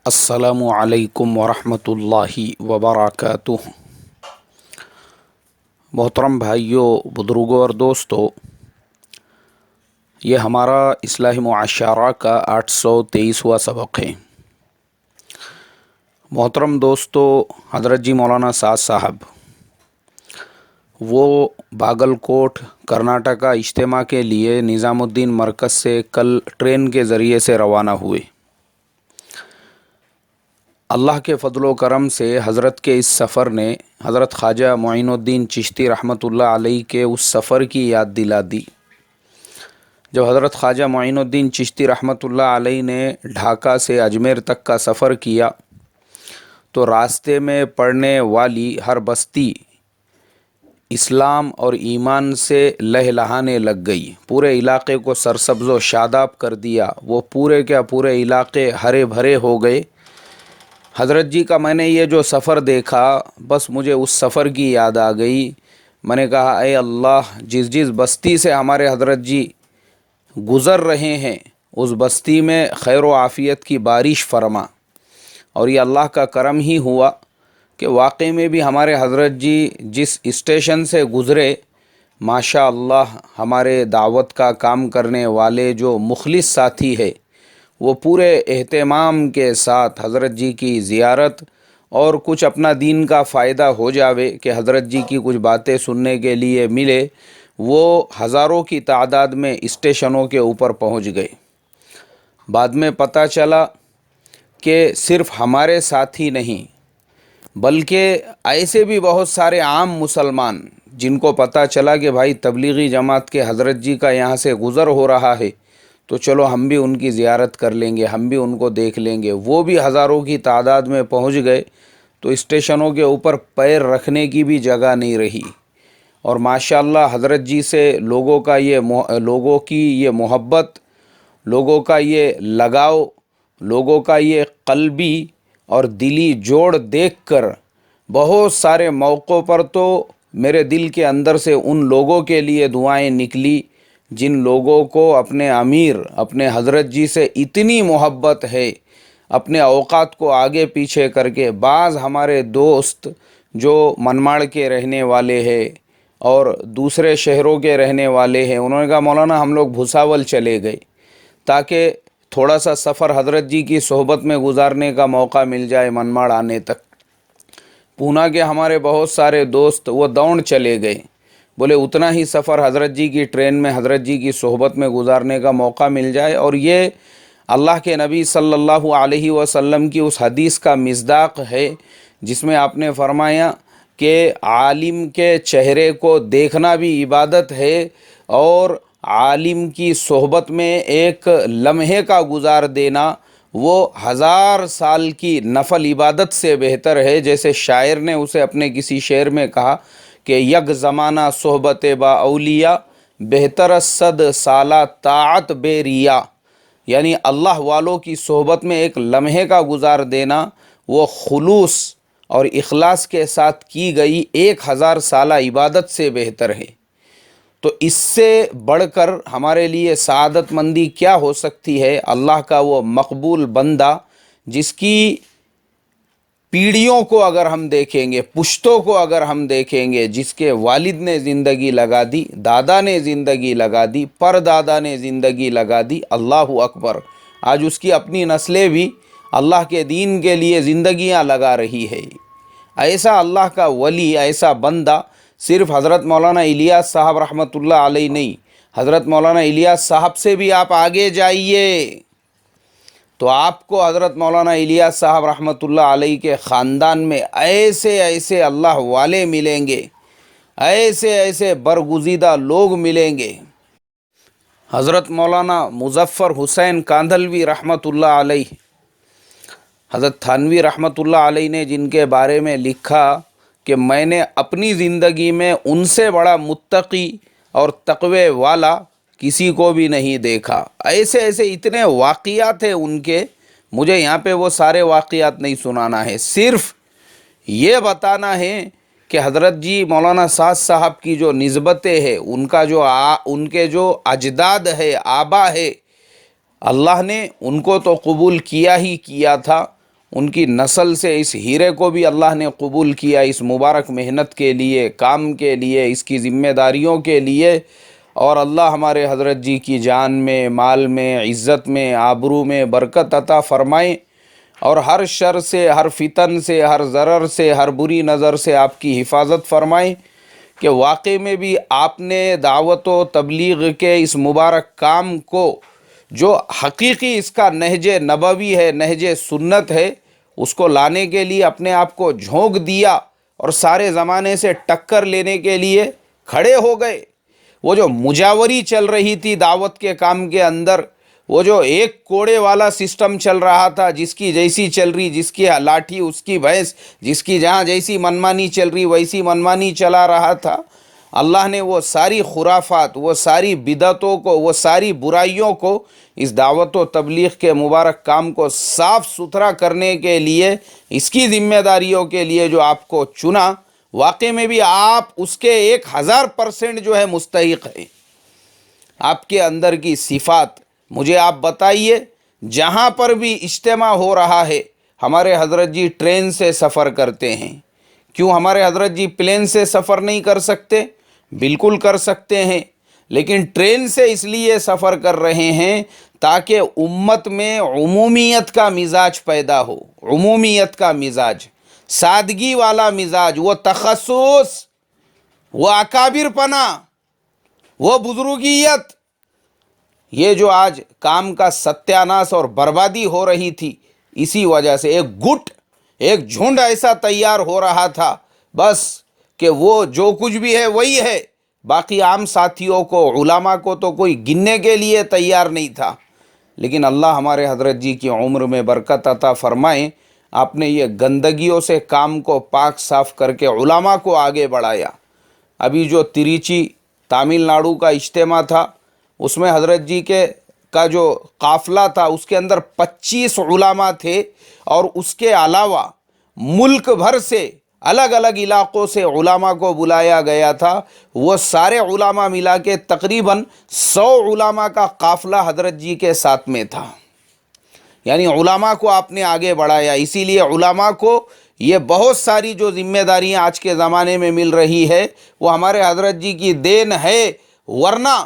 السلام علیکم ورحمۃ اللہ وبرکاتہ۔ محترم بھائیوں، بزرگوں اور دوستوں، یہ ہمارا اصلاح معاشرہ کا 823واں سبق ہے۔ محترم دوستوں، حضرت جی مولانا سعد صاحب وہ باگل کوٹ کرناٹکا اجتماع کے لیے نظام الدین مرکز سے کل ٹرین کے ذریعے سے روانہ ہوئے۔ اللہ کے فضل و کرم سے حضرت کے اس سفر نے حضرت خواجہ معین الدین چشتی رحمۃ اللہ علیہ کے اس سفر کی یاد دلا دی جب حضرت خواجہ معین الدین چشتی رحمۃ اللہ علیہ نے ڈھاکہ سے اجمیر تک کا سفر کیا تو راستے میں پڑنے والی ہر بستی اسلام اور ایمان سے لہلہانے لگ گئی، پورے علاقے کو سرسبز و شاداب کر دیا، وہ پورے علاقے ہرے بھرے ہو گئے۔ حضرت جی کا میں نے یہ جو سفر دیکھا، بس مجھے اس سفر کی یاد آ گئی۔ میں نے کہا اے اللہ، جس بستی سے ہمارے حضرت جی گزر رہے ہیں اس بستی میں خیر و عافیت کی بارش فرما۔ اور یہ اللہ کا کرم ہی ہوا کہ واقعی میں بھی ہمارے حضرت جی جس اسٹیشن سے گزرے، ماشاء اللہ ہمارے دعوت کا کام کرنے والے جو مخلص ساتھی ہے وہ پورے اہتمام کے ساتھ حضرت جی کی زیارت اور کچھ اپنا دین کا فائدہ ہو جاوے کہ حضرت جی کی کچھ باتیں سننے کے لیے ملے، وہ ہزاروں کی تعداد میں اسٹیشنوں کے اوپر پہنچ گئے۔ بعد میں پتہ چلا کہ صرف ہمارے ساتھی نہیں بلکہ ایسے بھی بہت سارے عام مسلمان جن کو پتہ چلا کہ بھائی تبلیغی جماعت کے حضرت جی کا یہاں سے گزر ہو رہا ہے تو چلو ہم بھی ان کی زیارت کر لیں گے، ہم بھی ان کو دیکھ لیں گے، وہ بھی ہزاروں کی تعداد میں پہنچ گئے تو اسٹیشنوں کے اوپر پیر رکھنے کی بھی جگہ نہیں رہی۔ اور ماشاءاللہ حضرت جی سے لوگوں کی یہ محبت، لوگوں کا یہ لگاؤ، لوگوں کا یہ قلبی اور دلی جوڑ دیکھ کر بہت سارے موقعوں پر تو میرے دل کے اندر سے ان لوگوں کے لیے دعائیں نکلی جن لوگوں کو اپنے امیر، اپنے حضرت جی سے اتنی محبت ہے، اپنے اوقات کو آگے پیچھے کر کے۔ بعض ہمارے دوست جو منماڑ کے رہنے والے ہیں اور دوسرے شہروں کے رہنے والے ہیں، انہوں نے کہا مولانا ہم لوگ بھساول چلے گئے تاکہ تھوڑا سا سفر حضرت جی کی صحبت میں گزارنے کا موقع مل جائے منماڑ آنے تک۔ پونا کے ہمارے بہت سارے دوست وہ دوڑ چلے گئے، بولے اتنا ہی سفر حضرت جی کی ٹرین میں حضرت جی کی صحبت میں گزارنے کا موقع مل جائے۔ اور یہ اللہ کے نبی صلی اللہ علیہ وسلم کی اس حدیث کا مصداق ہے جس میں آپ نے فرمایا کہ عالم کے چہرے کو دیکھنا بھی عبادت ہے، اور عالم کی صحبت میں ایک لمحے کا گزار دینا وہ 1000 سال کی نفل عبادت سے بہتر ہے۔ جیسے شاعر نے اسے اپنے کسی شعر میں کہا کہ یک زمانہ صحبت با اولیاء بہتر صد سالہ طاعت بے ریا، یعنی اللہ والوں کی صحبت میں ایک لمحے کا گزار دینا وہ خلوص اور اخلاص کے ساتھ کی گئی 1000 سالہ عبادت سے بہتر ہے۔ تو اس سے بڑھ کر ہمارے لیے سعادت مندی کیا ہو سکتی ہے؟ اللہ کا وہ مقبول بندہ جس کی پیڑھیوں کو اگر ہم دیکھیں گے، پشتوں کو اگر ہم دیکھیں گے، جس کے والد نے زندگی لگا دی، دادا نے زندگی لگا دی، پر دادا نے زندگی لگا دی، اللہ اکبر، آج اس کی اپنی نسلیں بھی اللہ کے دین کے لیے زندگیاں لگا رہی ہے۔ ایسا اللہ کا ولی، ایسا بندہ صرف حضرت مولانا الیاس صاحب رحمۃ اللہ علیہ نہیں، حضرت مولانا الیاس صاحب سے بھی آپ آگے جائیے تو آپ کو حضرت مولانا الیاس صاحب رحمۃ اللہ علیہ کے خاندان میں ایسے اللہ والے ملیں گے، ایسے برگزیدہ لوگ ملیں گے۔ حضرت مولانا مظفر حسین کاندھلوی رحمۃ اللہ علیہ، حضرت تھانوی رحمۃ اللہ علیہ نے جن کے بارے میں لکھا کہ میں نے اپنی زندگی میں ان سے بڑا متقی اور تقوی والا کسی کو بھی نہیں دیکھا۔ ایسے اتنے واقعات ہیں ان کے، مجھے یہاں پہ وہ سارے واقعات نہیں سنانا ہے، صرف یہ بتانا ہے کہ حضرت جی مولانا سعد صاحب کی جو نسبتیں ہیں، ان کے جو اجداد ہے، آبا ہے، اللہ نے ان کو تو قبول کیا ہی کیا تھا، ان کی نسل سے اس ہیرے کو بھی اللہ نے قبول کیا، اس مبارک محنت کے لیے، کام کے لیے، اس کی ذمہ داریوں کے لیے۔ اور اللہ ہمارے حضرت جی کی جان میں، مال میں، عزت میں، آبرو میں برکت عطا فرمائیں، اور ہر شر سے، ہر فتن سے، ہر ضرر سے، ہر بری نظر سے آپ کی حفاظت فرمائیں، کہ واقعی میں بھی آپ نے دعوت و تبلیغ کے اس مبارک کام کو، جو حقیقی اس کا نہج نبوی ہے، نہج سنت ہے، اس کو لانے کے لیے اپنے آپ کو جھونک دیا اور سارے زمانے سے ٹکر لینے کے لیے کھڑے ہو گئے۔ وہ جو مجاوری چل رہی تھی دعوت کے کام کے اندر، وہ جو ایک کوڑے والا سسٹم چل رہا تھا، جس کی جیسی چل رہی، جس کی لاٹھی اس کی بھینس، جس کی جہاں جیسی منمانی چل رہی ویسی منمانی چلا رہا تھا، اللہ نے وہ ساری خرافات، وہ ساری بدعتوں کو، وہ ساری برائیوں کو اس دعوت و تبلیغ کے مبارک کام کو صاف ستھرا کرنے کے لیے، اس کی ذمہ داریوں کے لیے جو آپ کو چنا، واقعی میں بھی آپ اس کے 1000% جو ہے مستحق ہیں۔ آپ کے اندر کی صفات مجھے آپ بتائیے، جہاں پر بھی اجتماع ہو رہا ہے، ہمارے حضرت جی ٹرین سے سفر کرتے ہیں، کیوں ہمارے حضرت جی پلین سے سفر نہیں کر سکتے؟ بالکل کر سکتے ہیں، لیکن ٹرین سے اس لیے سفر کر رہے ہیں تاکہ امت میں عمومیت کا مزاج پیدا ہو، عمومیت کا مزاج، سادگی والا مزاج، وہ تخصص، وہ اکابر پنا، وہ بزرگیت۔ یہ جو آج کام کا ستیاناش اور بربادی ہو رہی تھی، اسی وجہ سے ایک جھنڈ ایسا تیار ہو رہا تھا، بس کہ وہ جو کچھ بھی ہے وہی ہے، باقی عام ساتھیوں کو، علماء کو تو کوئی گننے کے لیے تیار نہیں تھا۔ لیکن اللہ ہمارے حضرت جی کی عمر میں برکت عطا فرمائیں، آپ نے یہ گندگیوں سے کام کو پاک صاف کر کے علماء کو آگے بڑھایا۔ ابھی جو تریچی تامل ناڈو کا اجتماع تھا، اس میں حضرت جی کا جو قافلہ تھا، اس کے اندر 25 علماء تھے، اور اس کے علاوہ ملک بھر سے، الگ الگ علاقوں سے علماء کو بلایا گیا تھا۔ وہ سارے علماء ملا کے تقریباً 100 علماء کا قافلہ حضرت جی کے ساتھ میں تھا۔ یعنی علماء کو آپ نے آگے بڑھایا، اسی لیے علماء کو یہ بہت ساری جو ذمہ داریاں آج کے زمانے میں مل رہی ہے، وہ ہمارے حضرت جی کی دین ہے۔ ورنہ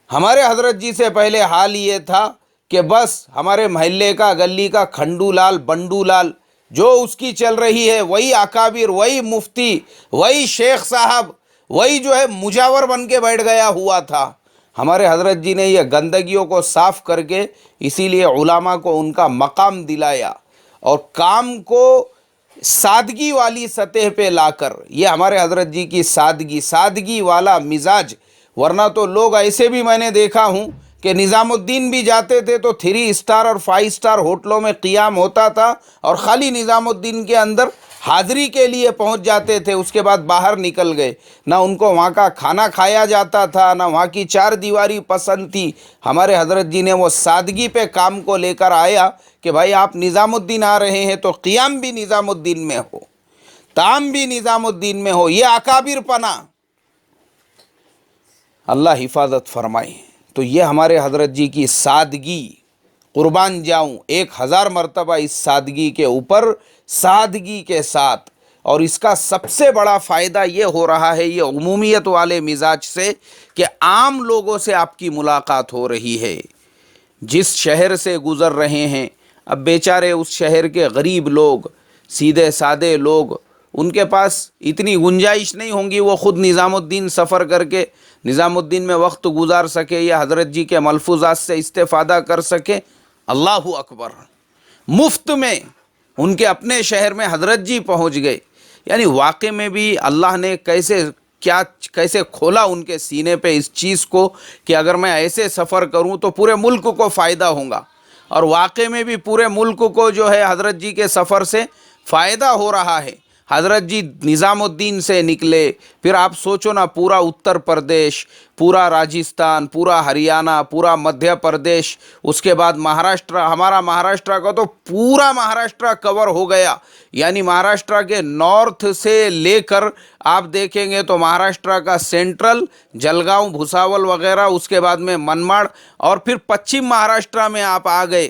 ہمارے حضرت جی سے پہلے حال یہ تھا کہ بس ہمارے محلے کا، گلی کا کھنڈو لال، بنڈو لال، جو اس کی چل رہی ہے، وہی اکابر، وہی مفتی، وہی شیخ صاحب، وہی جو ہے مجاور بن کے بیٹھ گیا ہوا تھا۔ ہمارے حضرت جی نے یہ گندگیوں کو صاف کر کے اسی لیے علماء کو ان کا مقام دلایا، اور کام کو سادگی والی سطح پہ لا کر، یہ ہمارے حضرت جی کی سادگی والا مزاج۔ ورنہ تو لوگ ایسے بھی میں نے دیکھا ہوں کہ نظام الدین بھی جاتے تھے تو 3 اسٹار اور 5 اسٹار ہوٹلوں میں قیام ہوتا تھا، اور خالی نظام الدین کے اندر حاضری کے لیے پہنچ جاتے تھے، اس کے بعد باہر نکل گئے، نہ ان کو وہاں کا کھانا کھایا جاتا تھا، نہ وہاں کی 4 دیواری پسند تھی۔ ہمارے حضرت جی نے وہ سادگی پہ کام کو لے کر آیا کہ بھائی آپ نظام الدین آ رہے ہیں تو قیام بھی نظام الدین میں ہو، طعام بھی نظام الدین میں ہو، یہ اکابر پنا۔ اللہ حفاظت فرمائے۔ تو یہ ہمارے حضرت جی کی سادگی، قربان جاؤں 1000 مرتبہ اس سادگی کے اوپر، سادگی کے ساتھ۔ اور اس کا سب سے بڑا فائدہ یہ ہو رہا ہے، یہ عمومیت والے مزاج سے، کہ عام لوگوں سے آپ کی ملاقات ہو رہی ہے۔ جس شہر سے گزر رہے ہیں، اب بیچارے اس شہر کے غریب لوگ، سیدھے سادے لوگ، ان کے پاس اتنی گنجائش نہیں ہوں گی وہ خود نظام الدین سفر کر کے نظام الدین میں وقت گزار سکے، یا حضرت جی کے ملفوظات سے استفادہ کر سکے۔ اللہ اکبر، مفت میں ان کے اپنے شہر میں حضرت جی پہنچ گئے۔ یعنی واقع میں بھی اللہ نے کیسے کھولا ان کے سینے پہ اس چیز کو، کہ اگر میں ایسے سفر کروں تو پورے ملک کو فائدہ ہوگا، اور واقع میں بھی پورے ملک کو جو ہے حضرت جی کے سفر سے فائدہ ہو رہا ہے۔ حضرت جی نظام الدین سے نکلے، پھر آپ سوچو نا، پورا اتر پردیش، پورا راجستھان، پورا ہریانہ، پورا مدھیہ پردیش، اس کے بعد مہاراشٹر، ہمارا مہاراشٹر کا تو پورا مہاراشٹر کور ہو گیا۔ یعنی مہاراشٹر کے نارتھ سے لے کر آپ دیکھیں گے تو مہاراشٹر کا سینٹرل، جلگاؤں، بھساول وغیرہ، اس کے بعد میں منماڑ، اور پھر پچھم مہاراشٹر میں آپ آ گئے،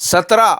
17